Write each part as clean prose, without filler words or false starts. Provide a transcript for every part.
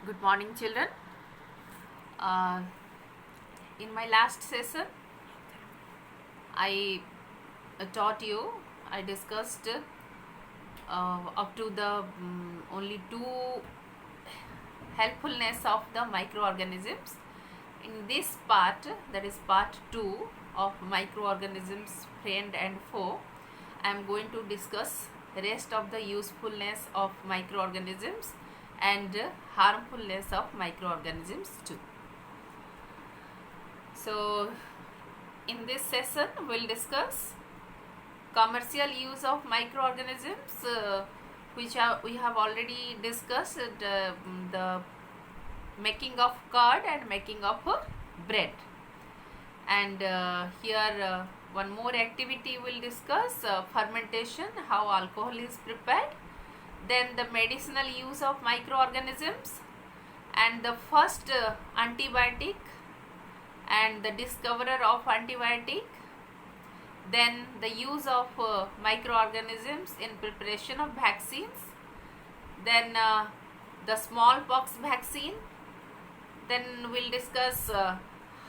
Good morning, children. Uh, in my last session, I taught you, I discussed up to the only two helpfulness of the microorganisms. In this part, that is part 2 of microorganisms friend and foe, I am going to discuss rest of the usefulness of microorganisms and harmfulness of microorganisms too. So in this session we will discuss commercial use of microorganisms, which we have already discussed, the making of curd and making of bread. And here one more activity we will discuss, fermentation, how alcohol is prepared, then the medicinal use of microorganisms, and the first antibiotic and the discoverer of antibiotic, then the use of microorganisms in preparation of vaccines, then the smallpox vaccine, then we'll discuss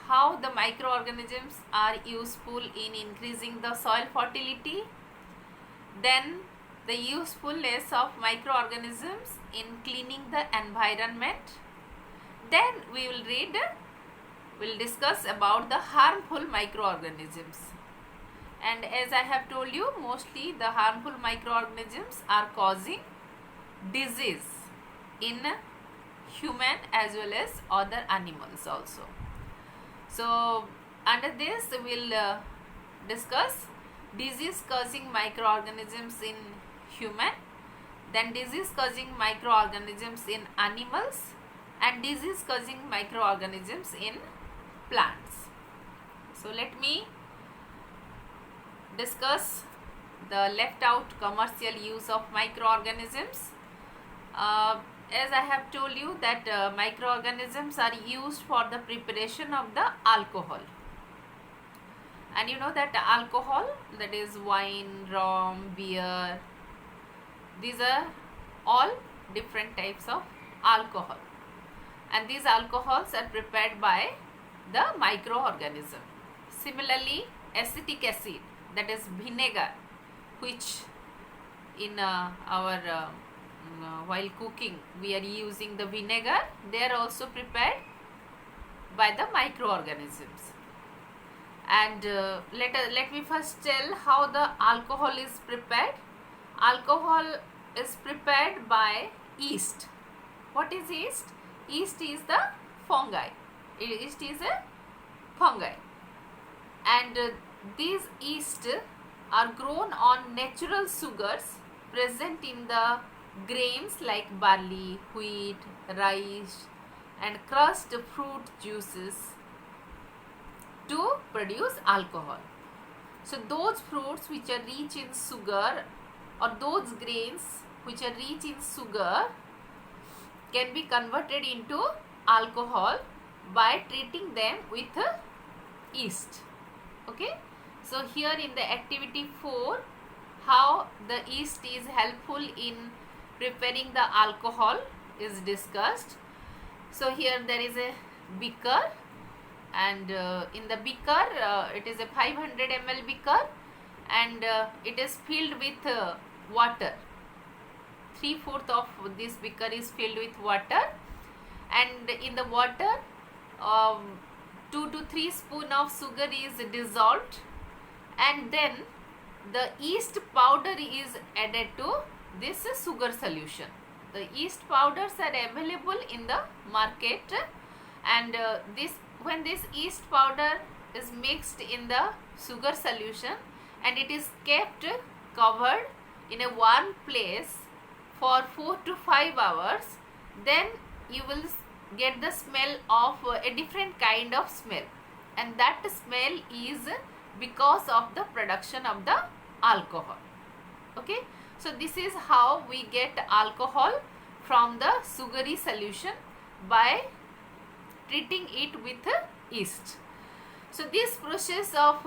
how the microorganisms are useful in increasing the soil fertility, then the usefulness of microorganisms in cleaning the environment, then we'll discuss about the harmful microorganisms. And as I have told you, mostly the harmful microorganisms are causing disease in human as well as other animals also. So under this we'll discuss disease causing microorganisms in human, then disease causing microorganisms in animals, and disease causing microorganisms in plants. So let me discuss the left out commercial use of microorganisms. As I have told you that microorganisms are used for the preparation of the alcohol, and you know that alcohol, that is wine, rum, beer, these are all different types of alcohol, and these alcohols are prepared by the microorganism. Similarly, acetic acid, that is vinegar, which in our while cooking we are using the vinegar, they are also prepared by the microorganisms. And let me first tell how the alcohol is prepared. Alcohol is prepared by yeast. What is yeast? Yeast is the fungi. Yeast is a fungi, and these yeast are grown on natural sugars present in the grains like barley, wheat, rice, and crushed fruit juices to produce alcohol. So those fruits which are rich in sugar, or those grains which are rich in sugar, can be converted into alcohol by treating them with yeast. Okay, so here in the activity 4, how the yeast is helpful in preparing the alcohol is discussed. So here there is a beaker, and in the beaker it is a 500 ml beaker, and it is filled with water. 3/4 of this beaker is filled with water, and in the water 2 to 3 spoon of sugar is dissolved, and then the yeast powder is added to this sugar solution. The yeast powders are available in the market, and when this yeast powder is mixed in the sugar solution and it is kept covered in a warm place for 4 to 5 hours, then you will get the smell of a different kind of smell, and that smell is because of the production of the alcohol. Okay, so this is how we get alcohol from the sugary solution, by treating it with yeast. So this process of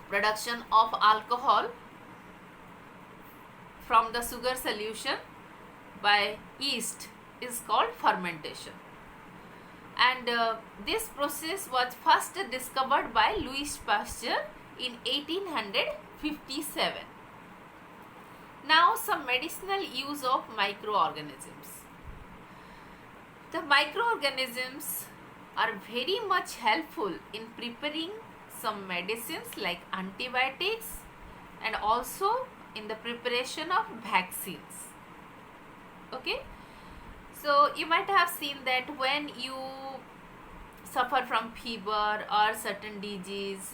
production of alcohol from the sugar solution by yeast is called fermentation. And this process was first discovered by Louis Pasteur in 1857. Now some medicinal use of microorganisms. The microorganisms are very much helpful in preparing some medicines like antibiotics and also in the preparation of vaccines. Okay, so you might have seen that when you suffer from fever or certain diseases,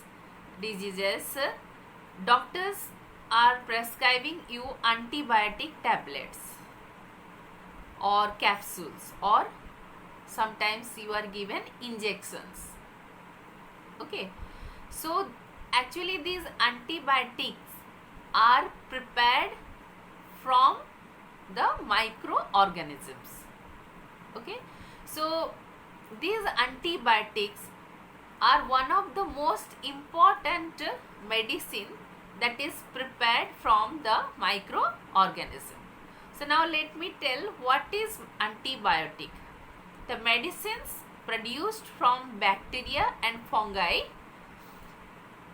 doctors are prescribing you antibiotic tablets or capsules, or sometimes you are given injections. Okay, so actually these antibiotics are prepared from the microorganisms. Okay, so these antibiotics are one of the most important medicine that is prepared from the microorganism. So now let me tell what is antibiotic. The medicines produced from bacteria and fungi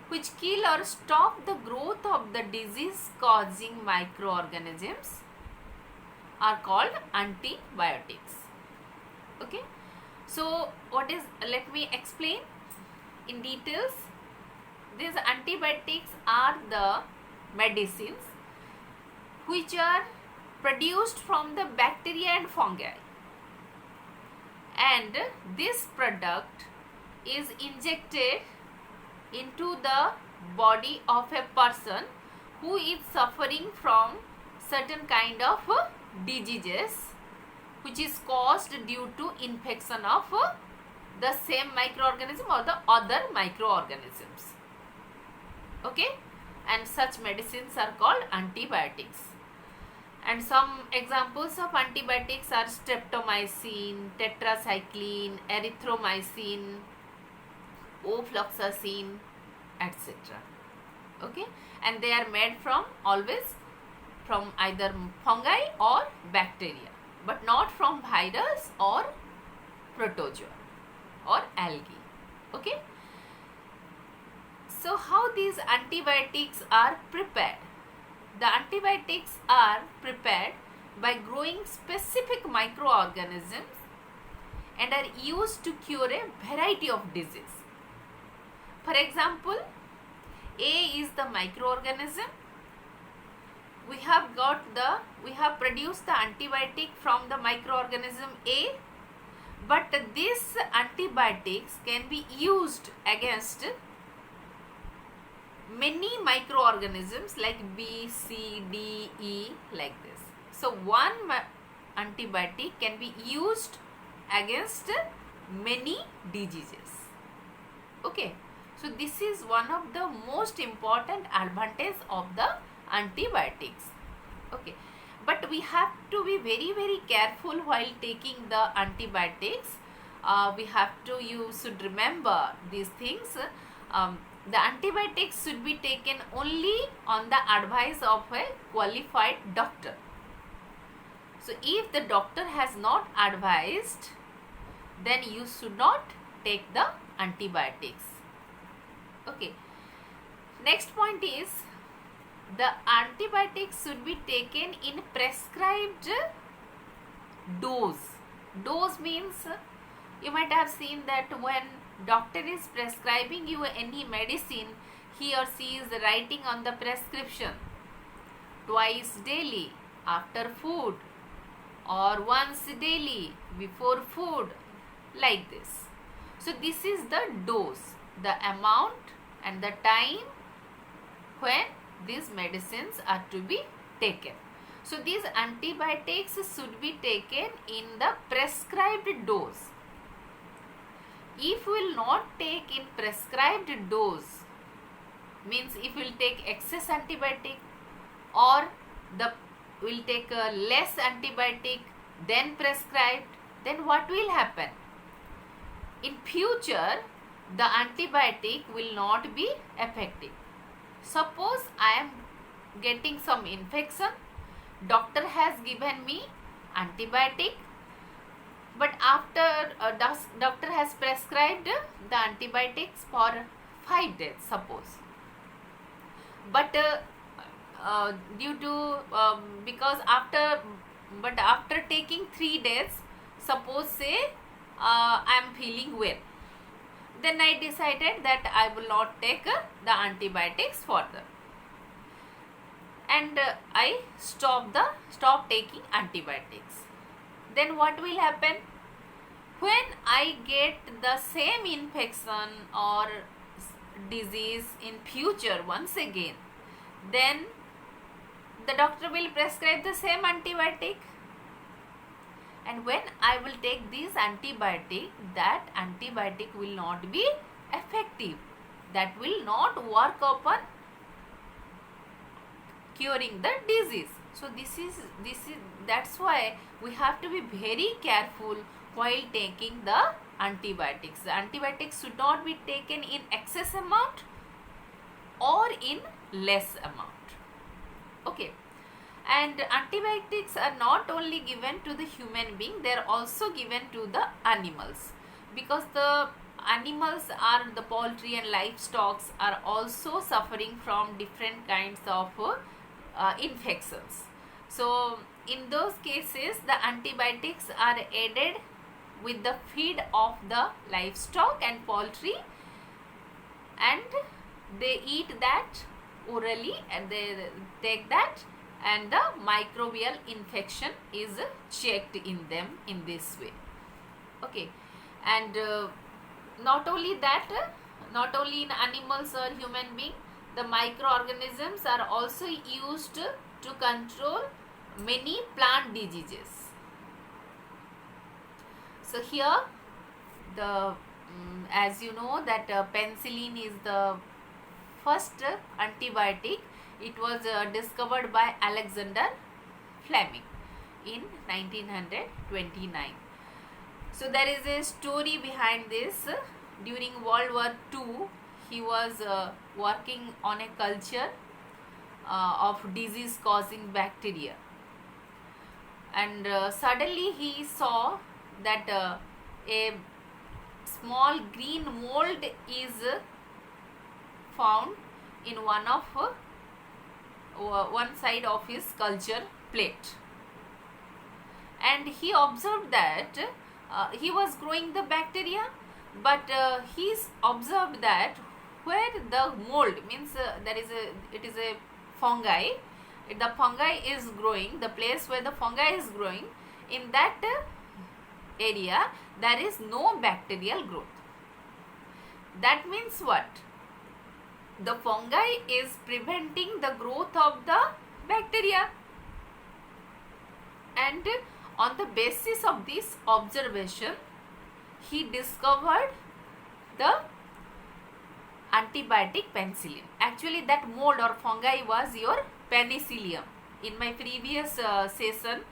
which kill or stop the growth of the disease causing microorganisms are called antibiotics. Okay, so what is, let me explain in details. These antibiotics are the medicines which are produced from the bacteria and fungi, and this product is injected into the body of a person who is suffering from certain kind of diseases which is caused due to infection of the same microorganism or the other microorganisms. Okay, and such medicines are called antibiotics. And some examples of antibiotics are streptomycin, tetracycline, erythromycin, ofloxacin, etc. Okay, and they are made from always from either fungi or bacteria, but not from virus or protozoa or algae. Okay, so how these antibiotics are prepared? The antibiotics are prepared by growing specific microorganisms and are used to cure a variety of diseases. For example, A is the microorganism. We have produced the antibiotic from the microorganism A, but these antibiotics can be used against many microorganisms like B, C, D, E, like this. So one antibiotic can be used against many diseases. Okay, so this is one of the most important advantage of the antibiotics. Okay, but we have to be very, very careful while taking the antibiotics. You should remember these things. The antibiotics should be taken only on the advice of a qualified doctor. So if the doctor has not advised, then you should not take the antibiotics. Okay, next point is the antibiotics should be taken in prescribed dose. Dose means, you might have seen that when doctor is prescribing you any medicine, he or she is writing on the prescription twice daily after food or once daily before food, like this. So this is the dose, the amount and the time when these medicines are to be taken. So these antibiotics should be taken in the prescribed dose. If we will not take in prescribed dose, means if we will take excess antibiotic or will take a less antibiotic than prescribed, then what will happen? In future, the antibiotic will not be effective. Suppose I am getting some infection, doctor has given me antibiotic, But after doctor has prescribed the antibiotics for 5 days, suppose, but due to because after taking 3 days, suppose say I am feeling well, then I decided that I will not take the antibiotics further, and I stop taking antibiotics. Then what will happen? When I get the same infection or disease in future once again, then the doctor will prescribe the same antibiotic, and when I will take this antibiotic, that antibiotic will not be effective, that will not work upon curing the disease. So this is that's why we have to be very careful while taking the antibiotics. The antibiotics should not be taken in excess amount or in less amount. Okay. And antibiotics are not only given to the human being, they are also given to the animals, because the animals are the poultry and livestock are also suffering from different kinds of infections. So in those cases, the antibiotics are added with the feed of the livestock and poultry, and they eat that orally, and they take that, and the microbial infection is checked in them in this way. Okay. And not only that, not only in animals or human being, the microorganisms are also used to control many plant diseases. So here the as you know that penicillin is the first antibiotic. It was discovered by Alexander Fleming in 1929. So there is a story behind this. During World War II, he was working on a culture of disease causing bacteria, and suddenly he saw that a small green mold is found in one side of his culture plate, and he observed that he was growing the bacteria, but he observed that where the mold means it is a fungi, the fungi is growing, the place where the fungi is growing, in that area there is no bacterial growth. That means what? The fungi is preventing the growth of the bacteria, and on the basis of this observation, he discovered the antibiotic penicillin. Actually, that mold or fungi was your penicillium. In my previous session,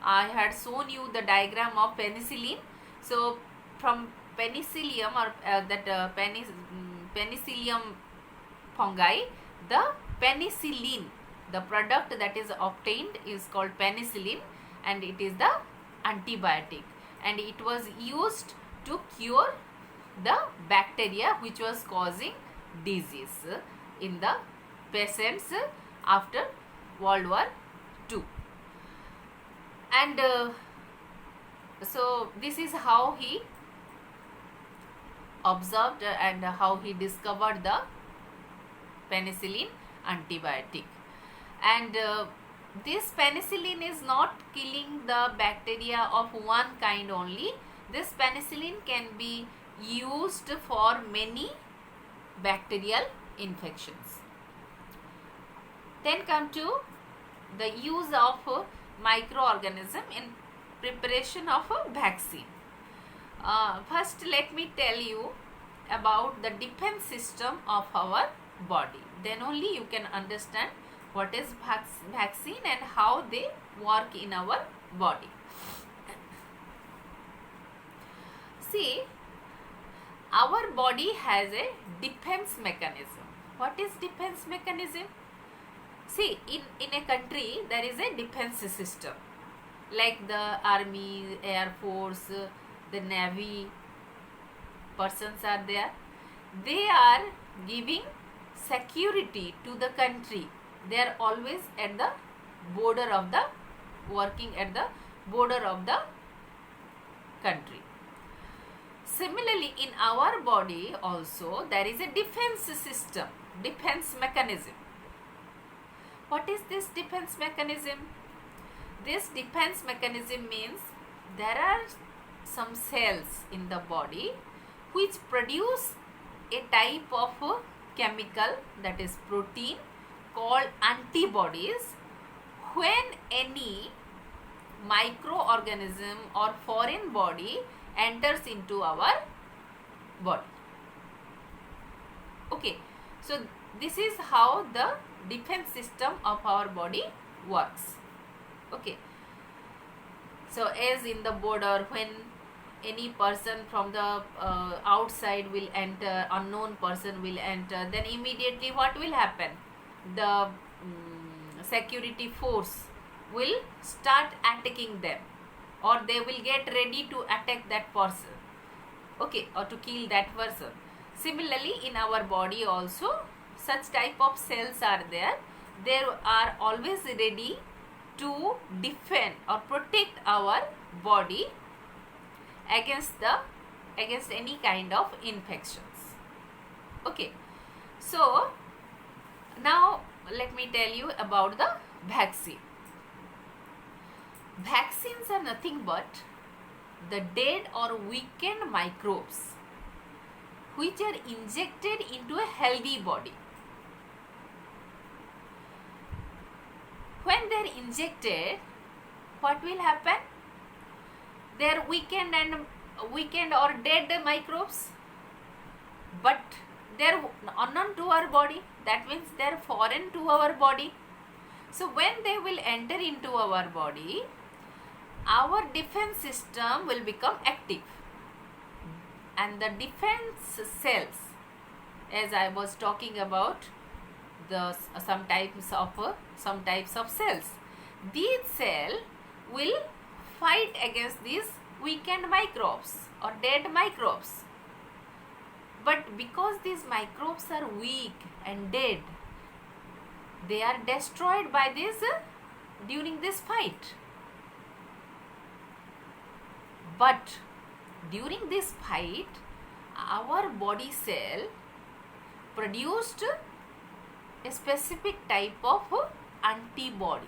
I had shown you the diagram of penicillin. So, from penicillium or penicillium fungi, the penicillin, the product that is obtained is called penicillin, and it is the antibiotic, and it was used to cure the bacteria which was causing disease in the patients after World War II. And so this is how he observed and how he discovered the penicillin antibiotic. And this penicillin is not killing the bacteria of one kind only. This penicillin can be used for many bacterial infections. Then come to the use of microorganism in preparation of a vaccine. First, let me tell you about the defense system of our body. Then only you can understand what is vaccine and how they work in our body. See, our body has a defense mechanism. What is defense mechanism? See, in a country there is a defense system. like the army, air force, the navy persons are there. They are giving security to the country. They are always at the border of the, working at the border of the country. Similarly, in our body also there is a defense system, defense mechanism. What is this defense mechanism? This defense mechanism means there are some cells in the body which produce a type of chemical, that is protein, called antibodies when any microorganism or foreign body enters into our body. Okay, so this is how the defense system of our body works. Okay, so as in the border, when any person from the outside will enter, unknown person will enter, then immediately what will happen? The security force will start attacking them, or they will get ready to attack that person, okay, or to kill that person. Similarly, in our body also such type of cells are there. They are always ready to defend or protect our body against any kind of infections. Okay, so now let me tell you about the vaccine. Vaccines are nothing but the dead or weakened microbes which are injected into a healthy body. When they are injected, what will happen? They are weakened or dead microbes, but they are unknown to our body. That means they are foreign to our body. So when they will enter into our body, our defense system will become active, and the defense cells, as I was talking about, some types of cells, these cells will fight against these weakened microbes or dead microbes. But because these microbes are weak and dead, they are destroyed by this during this fight. But during this fight, our body cell produced a specific type of antibodies,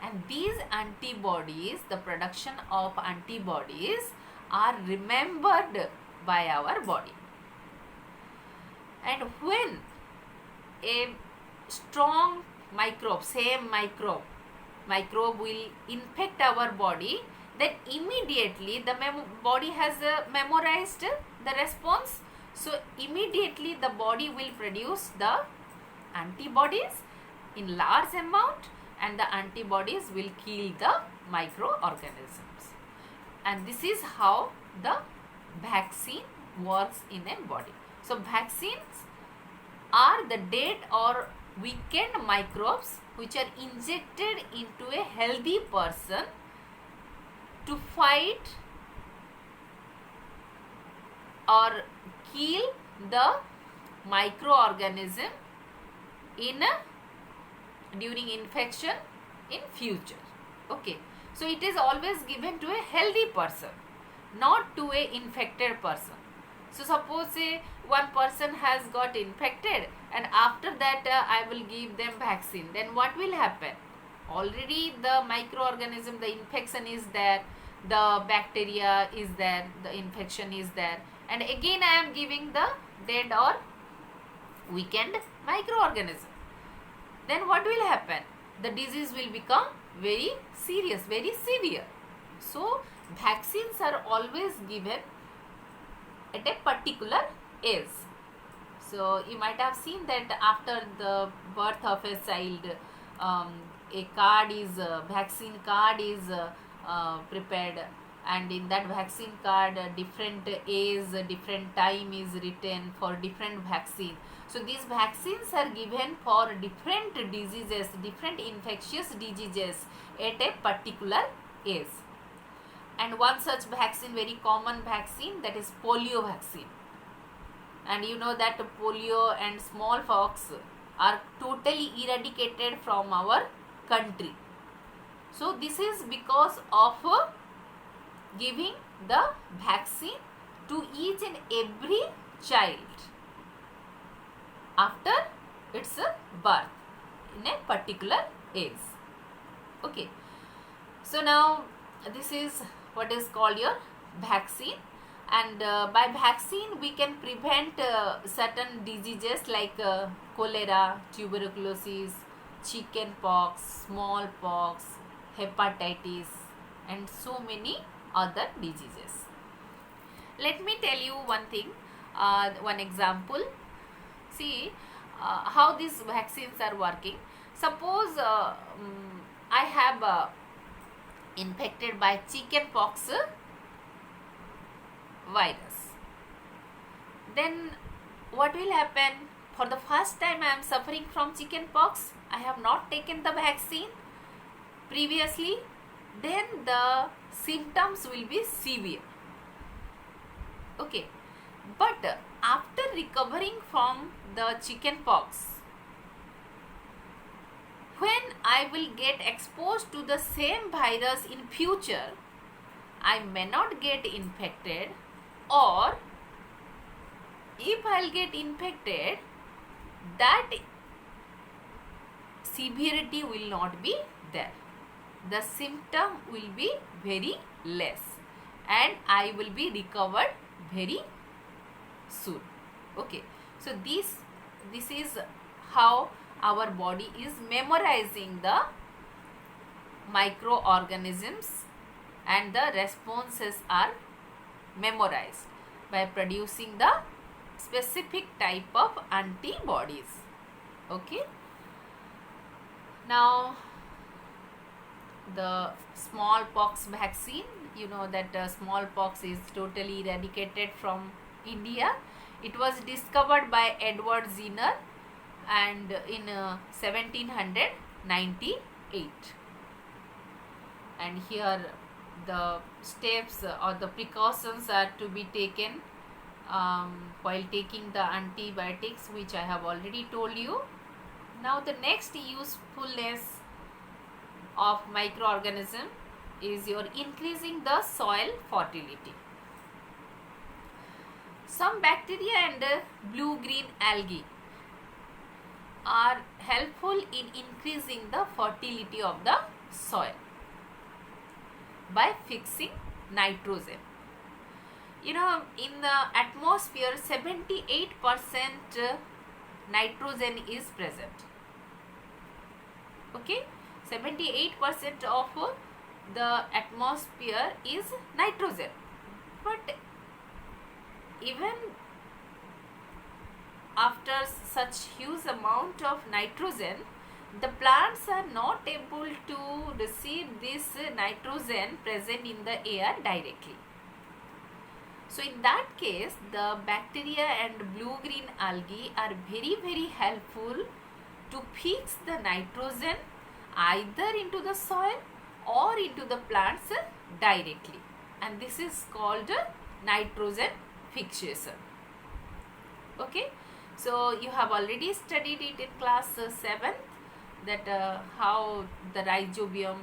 and these antibodies, the production of antibodies, are remembered by our body. And when a strong microbe, same microbe will infect our body, then immediately the body has memorized the response. So immediately the body will produce the antibodies in large amount, and the antibodies will kill the microorganisms. And this is how the vaccine works in a body. So vaccines are the dead or weakened microbes which are injected into a healthy person to fight or kill the microorganism during infection in future. Okay, so it is always given to a healthy person, not to a infected person. So suppose one person has got infected, and after that I will give them vaccine, then what will happen? Already the microorganism, the infection is there, the bacteria is there, the infection is there, and again I am giving the dead or weakened microorganism. Then what will happen? The disease will become very serious, very severe. So vaccines are always given at a particular age. So you might have seen that after the birth of a child, vaccine card is prepared, and in that vaccine card different age, different time is written for different vaccine. So these vaccines are given for different diseases, different infectious diseases at a particular age. And one such vaccine, very common vaccine, that is polio vaccine. And you know that polio and smallpox are totally eradicated from our country. So this is because of giving the vaccine to each and every child after its birth in a particular age. Okay, so now this is what is called your vaccine, and by vaccine we can prevent certain diseases like cholera, tuberculosis, chicken pox, smallpox, hepatitis, and so many other diseases. Let me tell you one thing, one example. See how these vaccines are working. Suppose I have infected by chicken pox virus. Then what will happen? For the first time I am suffering from chicken pox. I have not taken the vaccine previously. Then the symptoms will be severe. Okay, but after recovering from the chicken pox, when I will get exposed to the same virus in future, I may not get infected, or if I'll get infected, that severity will not be there. The symptom will be very less and I will be recovered very soon. Okay, so this is how our body is memorizing the microorganisms, and the responses are memorized by producing the specific type of antibodies. Okay, now the smallpox vaccine, you know that smallpox is totally eradicated from India. It was discovered by Edward Jenner and in 1798, and here the steps or the precautions are to be taken while taking the antibiotics, which I have already told you. Now the next usefulness of microorganism is your increasing the soil fertility. Some bacteria and blue-green algae are helpful in increasing the fertility of the soil by fixing nitrogen. You know, in the atmosphere 78% nitrogen is present. Okay, 78% of the atmosphere is nitrogen, but even after such huge amount of nitrogen, the plants are not able to receive this nitrogen present in the air directly. So in that case, the bacteria and blue-green algae are very helpful to fix the nitrogen either into the soil or into the plants directly, and this is called nitrogen fixation. Okay, so you have already studied it in class 7, that how the rhizobium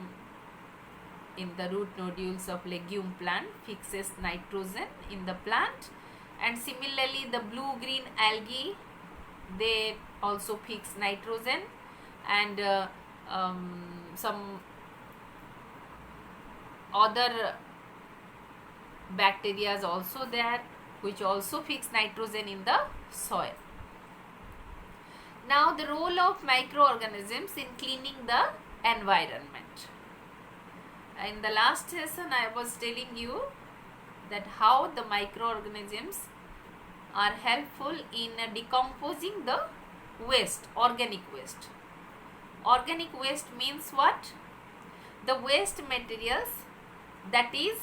in the root nodules of legume plant fixes nitrogen in the plant, and similarly the blue-green algae, they also fix nitrogen, and some other bacteria is also there which also fix nitrogen in the soil. Now the role of microorganisms in cleaning the environment. In the last session I was telling you that how the microorganisms are helpful in decomposing the waste, organic waste. Organic waste means what? The waste materials that is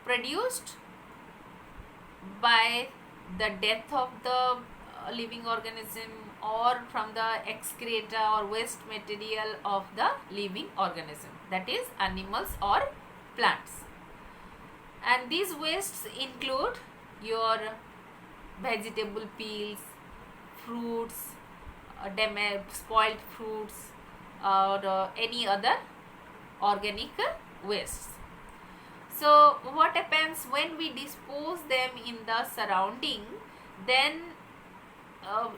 produced by the death of the living organism or from the excreta or waste material of the living organism, that is animals or plants. And these wastes include your vegetable peels, fruits, spoiled fruits, or any other organic wastes. So what happens when we dispose them in the surrounding, then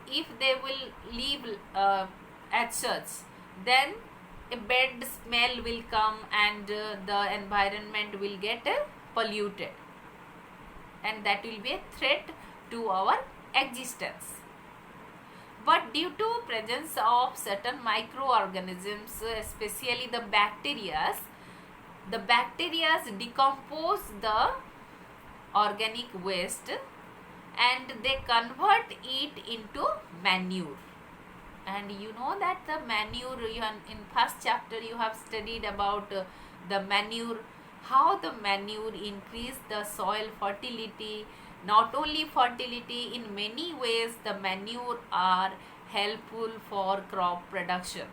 if they will leave as such, then a bad smell will come and the environment will get polluted, and that will be a threat to our existence. But due to presence of certain microorganisms, especially the bacteria decompose the organic waste and they convert it into manure. And you know that the manure, in first chapter you have studied about the manure, how the manure increase the soil fertility. Not only fertility, in many ways the manure are helpful for crop production.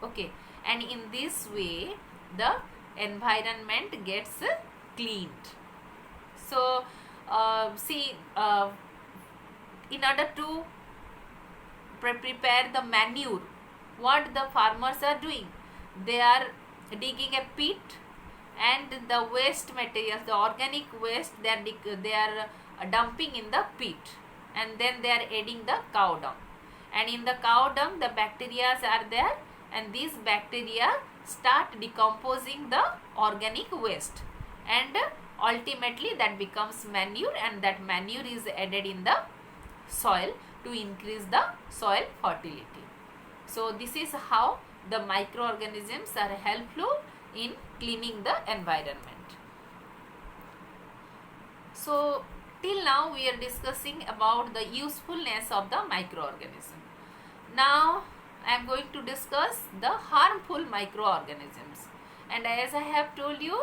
Okay, and in this way the environment gets cleaned. So in order to prepare the manure, what the farmers are doing, they are digging a pit and the waste materials, the organic waste, they are dumping in the pit, and then they are adding the cow dung, and in the cow dung the bacteria are there, and these bacteria start decomposing the organic waste, and ultimately that becomes manure, and that manure is added in the soil to increase the soil fertility. So this is how the microorganisms are helpful in cleaning the environment. So till now we are discussing about the usefulness of the microorganism. Now I am going to discuss the harmful microorganisms, and as I have told you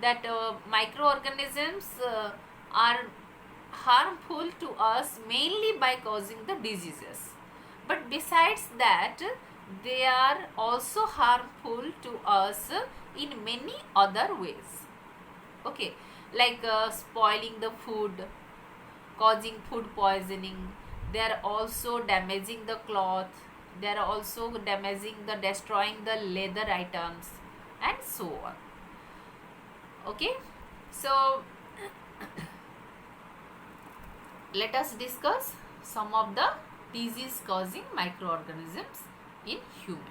that microorganisms are harmful to us mainly by causing the diseases, but besides that they are also harmful to us in many other ways. Okay, like spoiling the food, causing food poisoning, they are also damaging the cloth, they are also destroying the leather items, and so on. Okay, so let us discuss some of the disease causing microorganisms in human.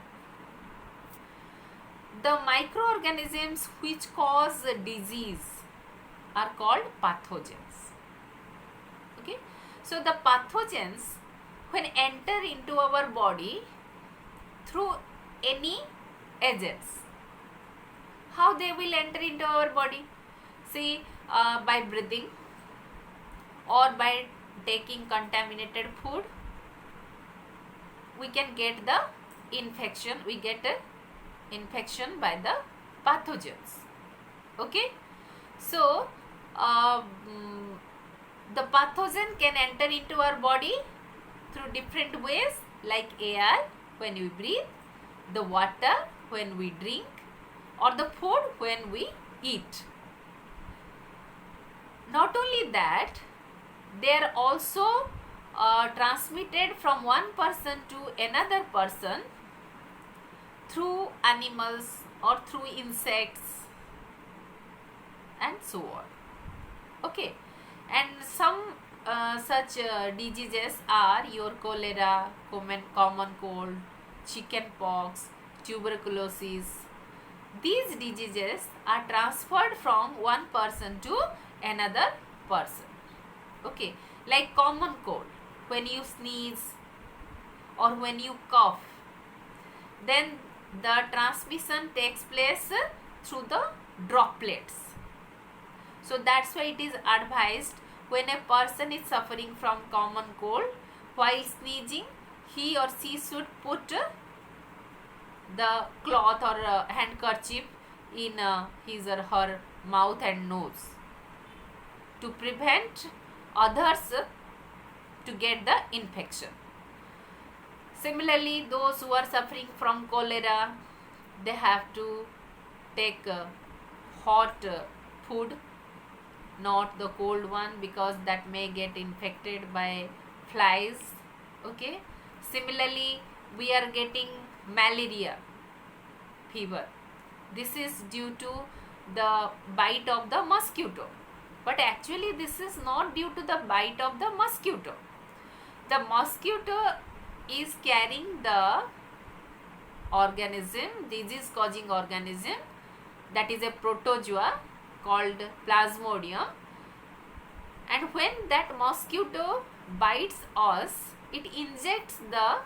The microorganisms which cause disease are called pathogens. Okay, so the pathogens, when enter into our body through any agents, how they will enter into our body? See, by breathing or by taking contaminated food, we can get the infection. We get a infection by the pathogens. Okay, so the pathogen can enter into our body through different ways, like air when we breathe, the water when we drink, or the food when we eat. Not only that, they are also transmitted from one person to another person through animals or through insects and so on. Okay, and some such diseases are your cholera, common cold, chicken pox, tuberculosis. These diseases are transferred from one person to another person. Okay, like common cold, when you sneeze or when you cough, then the transmission takes place through the droplets. So that's why it is advised, when a person is suffering from common cold, while sneezing, he or she should put the cloth or handkerchief in his or her mouth and nose, to prevent others to get the infection. Similarly, those who are suffering from cholera, they have to take hot food, not the cold one, because that may get infected by flies. Okay. Similarly, we are getting malaria fever. This is due to the bite of the mosquito, but actually this is not due to the bite of the mosquito. The mosquito is carrying the organism, disease causing organism, that is a protozoa called Plasmodium, and when that mosquito bites us, it injects the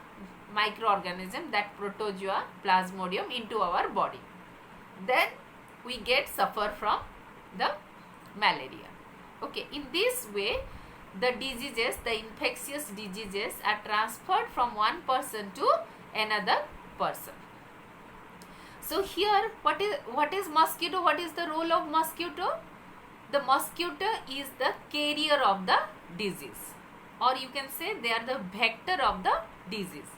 microorganism, that protozoa Plasmodium, into our body. Then we suffer from the malaria. Okay, in this way the diseases, the infectious diseases, are transferred from one person to another person. So here, what is mosquito? What is the role of mosquito? The mosquito is the carrier of the disease, or you can say they are the vector of the disease.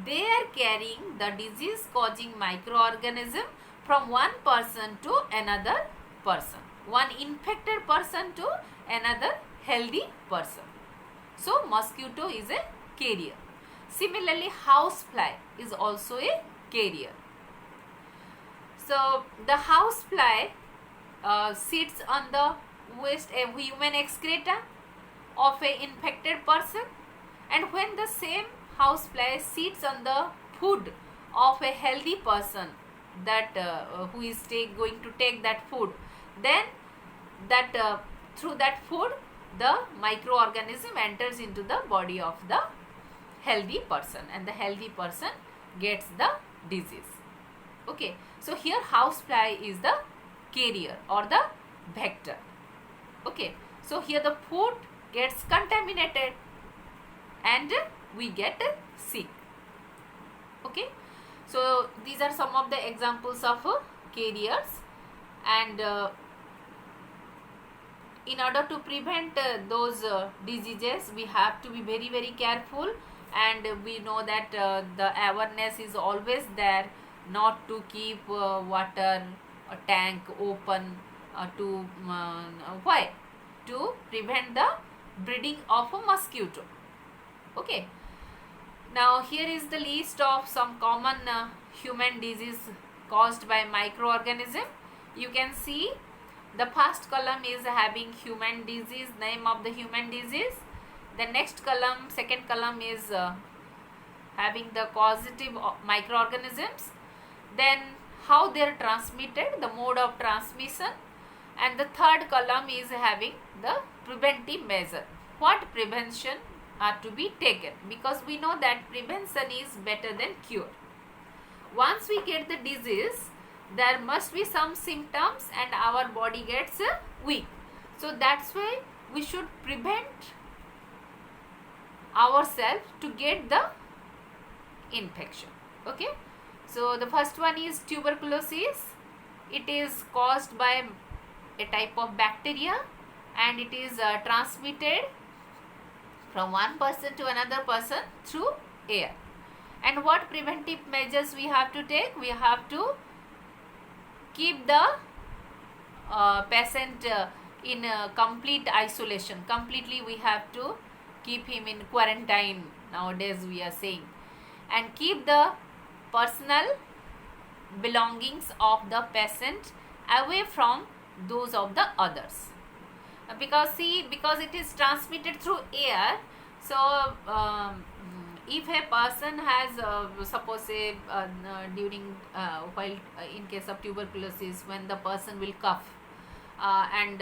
They are carrying the disease causing microorganism from one person to another person, one infected person to another healthy person. So mosquito is a carrier. Similarly, housefly is also a carrier. So the housefly sits on the waste, a human excreta of a infected person, and when the same housefly sits on the food of a healthy person, that who is going to take that food, then that through that food the microorganism enters into the body of the healthy person, and the healthy person gets the disease. Okay, so here housefly is the carrier or the vector. Okay, so here the food gets contaminated and we get sick. Okay, so these are some of the examples of carriers, and in order to prevent those diseases, we have to be very, very careful, and we know that the awareness is always there not to keep water tank open why? To prevent the breeding of a mosquito. Okay, now here is the list of some common human disease caused by microorganism. You can see the first column is having human disease, name of the human disease. The next column, second column, is having the causative microorganisms. Then how they are transmitted, the mode of transmission. And the third column is having the preventive measure. What prevention are to be taken? Because we know that prevention is better than cure. Once we get the disease, there must be some symptoms and our body gets weak. So that's why we should prevent ourselves to get the infection. Okay, so the first one is tuberculosis. It is caused by a type of bacteria, and it is transmitted from one person to another person through air. And what preventive measures we have to take? We have to keep the patient in complete isolation. Completely we have to keep him in quarantine, nowadays we are saying, and keep the personal belongings of the patient away from those of the others. Because it is transmitted through air, so if a person has suppose say during while in case of tuberculosis, when the person will cough and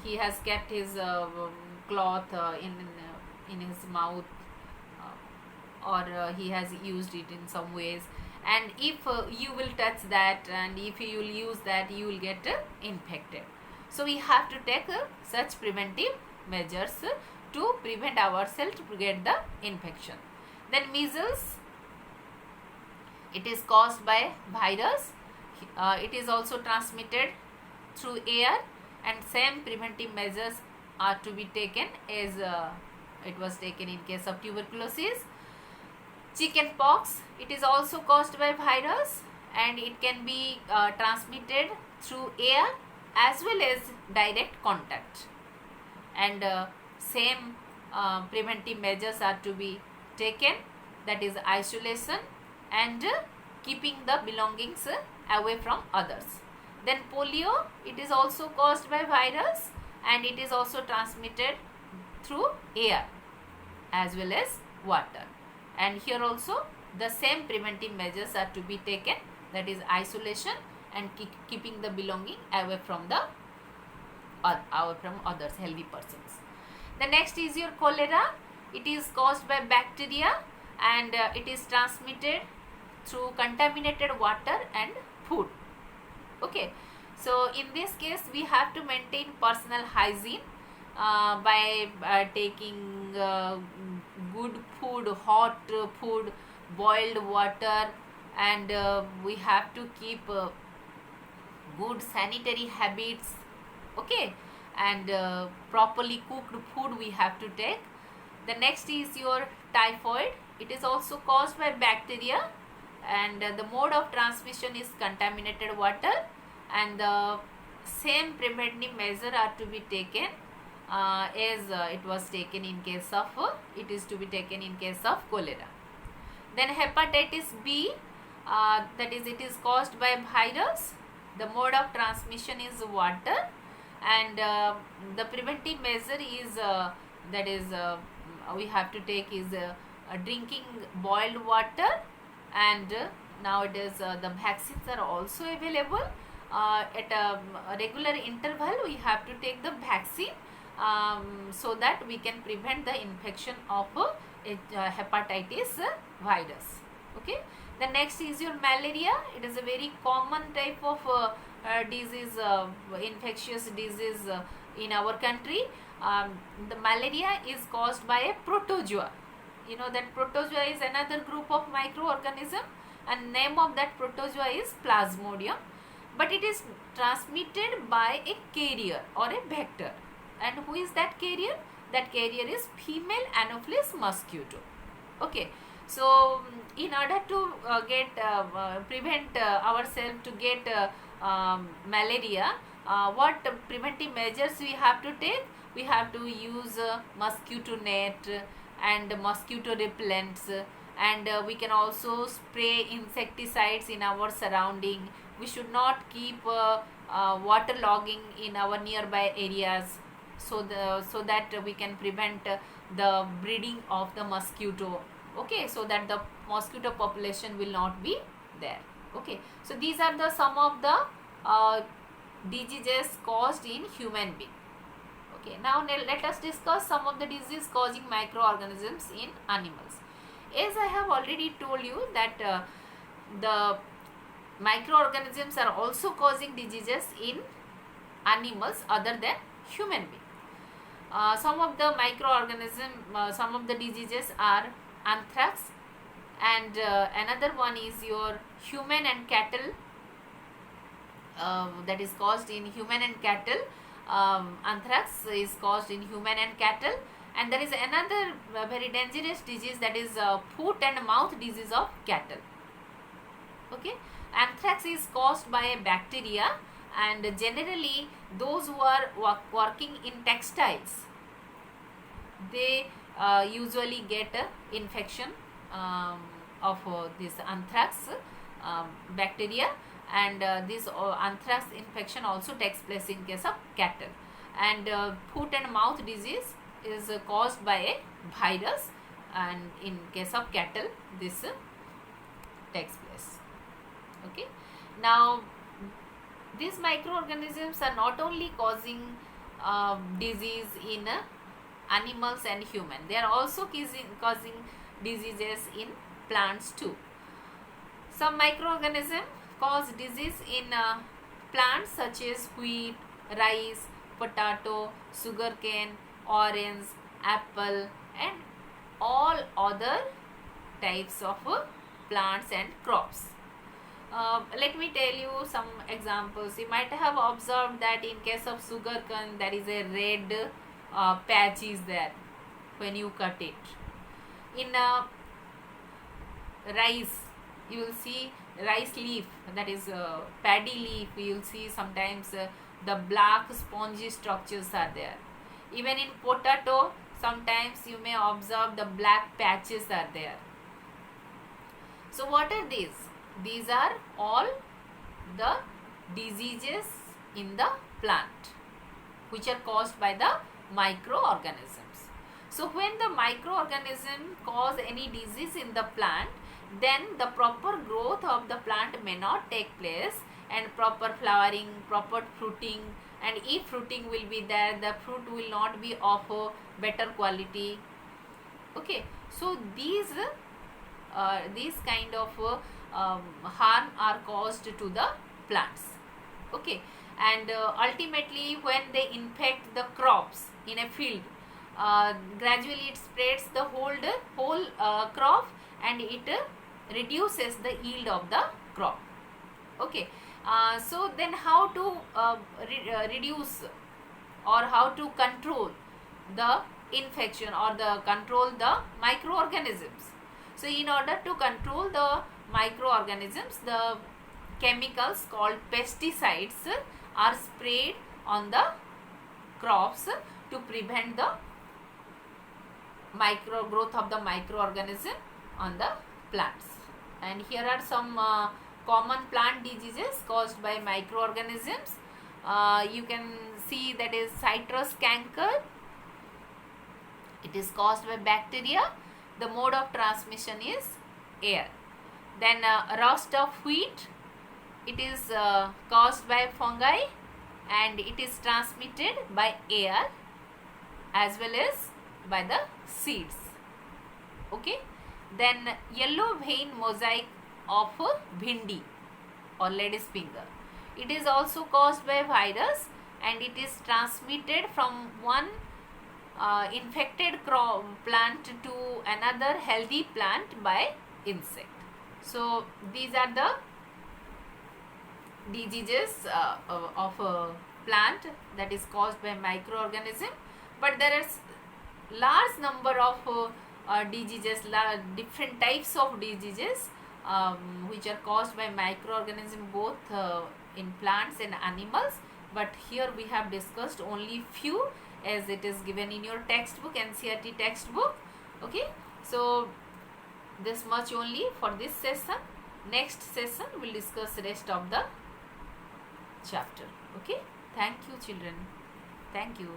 he has kept his cloth in his mouth, or he has used it in some ways, and if you will touch that and if you will use that, you will get infected. So we have to take such preventive measures to prevent ourselves to get the infection. Then measles, it is caused by virus. It is also transmitted through air, and same preventive measures are to be taken as it was taken in case of tuberculosis. Chicken pox, it is also caused by virus and it can be transmitted through air as well as direct contact, and same preventive measures are to be taken, that is isolation and keeping the belongings away from others. Then polio, it is also caused by virus and it is also transmitted through air as well as water, and here also the same preventive measures are to be taken, that is isolation and keeping the belonging away from the from others, healthy persons. The next is your cholera. It is caused by bacteria and it is transmitted through contaminated water and food. Okay, so in this case we have to maintain personal hygiene by taking good food, hot food, boiled water, and we have to keep good sanitary habits. Okay, and properly cooked food we have to take. The next is your typhoid. It is also caused by bacteria and the mode of transmission is contaminated water, and the same preventive measure are to be taken as it was taken in case of it is to be taken in case of cholera. Then hepatitis B, that is it is caused by virus. The mode of transmission is water, and the preventive measure is that is we have to take is drinking boiled water, and nowadays the vaccines are also available. At a regular interval we have to take the vaccine so that we can prevent the infection of hepatitis virus. Okay, the next is your malaria. It is a very common type of disease, infectious disease in our country. The malaria is caused by a protozoa. You know that protozoa is another group of microorganism, and name of that protozoa is Plasmodium, but it is transmitted by a carrier or a vector. And who is that carrier? That carrier is female Anopheles mosquito. Okay, so in order to prevent ourselves to get malaria, what preventive measures we have to take? We have to use mosquito net and mosquito repellents, and we can also spray insecticides in our surrounding. We should not keep water logging in our nearby areas, so that we can prevent the breeding of the mosquito. Okay, so that the mosquito population will not be there. Okay, so these are the some of the diseases caused in human being. Okay, now let us discuss some of the disease causing microorganisms in animals. As I have already told you that the microorganisms are also causing diseases in animals other than human being. Some of the some of the diseases are anthrax, and another one is your human and cattle, that is caused in human and cattle. Anthrax is caused in human and cattle, and there is another very dangerous disease, that is foot and mouth disease of cattle. Okay, anthrax is caused by a bacteria, and generally those who are working in textiles, they usually get infection of this anthrax bacteria, and this anthrax infection also takes place in case of cattle. And foot and mouth disease is caused by a virus, and in case of cattle this takes place. Okay, now these microorganisms are not only causing disease in animals and human, they are also causing diseases in plants too. Some microorganisms cause disease in plants such as wheat, rice, potato, sugarcane, orange, apple, and all other types of plants and crops. Let me tell you some examples. You might have observed that in case of sugarcane, there is a red patch is there when you cut it. In rice, you will see rice leaf, that is paddy leaf, you will see sometimes the black spongy structures are there. Even in potato, sometimes you may observe the black patches are there. So what are these? These are all the diseases in the plant which are caused by the microorganisms. So when the microorganism cause any disease in the plant, then the proper growth of the plant may not take place, and proper flowering, proper fruiting, and if fruiting will be there, the fruit will not be of a better quality. Okay, so these kind of harm are caused to the plants. Okay, and ultimately when they infect the crops in a field, gradually it spreads the whole crop, and it reduces the yield of the crop. Okay, so then how to reduce or how to control the infection or control the microorganisms? So in order to control the microorganisms, the chemicals called pesticides are sprayed on the crops to prevent the growth of the microorganism on the plants. And here are some common plant diseases caused by microorganisms. You can see that is citrus canker. It is caused by bacteria. The mode of transmission is air. Then rust of wheat. It is caused by fungi, and it is transmitted by air as well as by the seeds. Okay. Then yellow vein mosaic of bhindi or lady's finger. It is also caused by virus, and it is transmitted from one infected plant to another healthy plant by insect. So these are the diseases of a plant that is caused by microorganism. But there is large number of diseases, different types of diseases which are caused by microorganism, both in plants and animals. But here we have discussed only few, as it is given in your textbook, NCERT textbook. Okay, so this much only for this session. Next session we will discuss rest of the chapter. Okay, thank you children, thank you.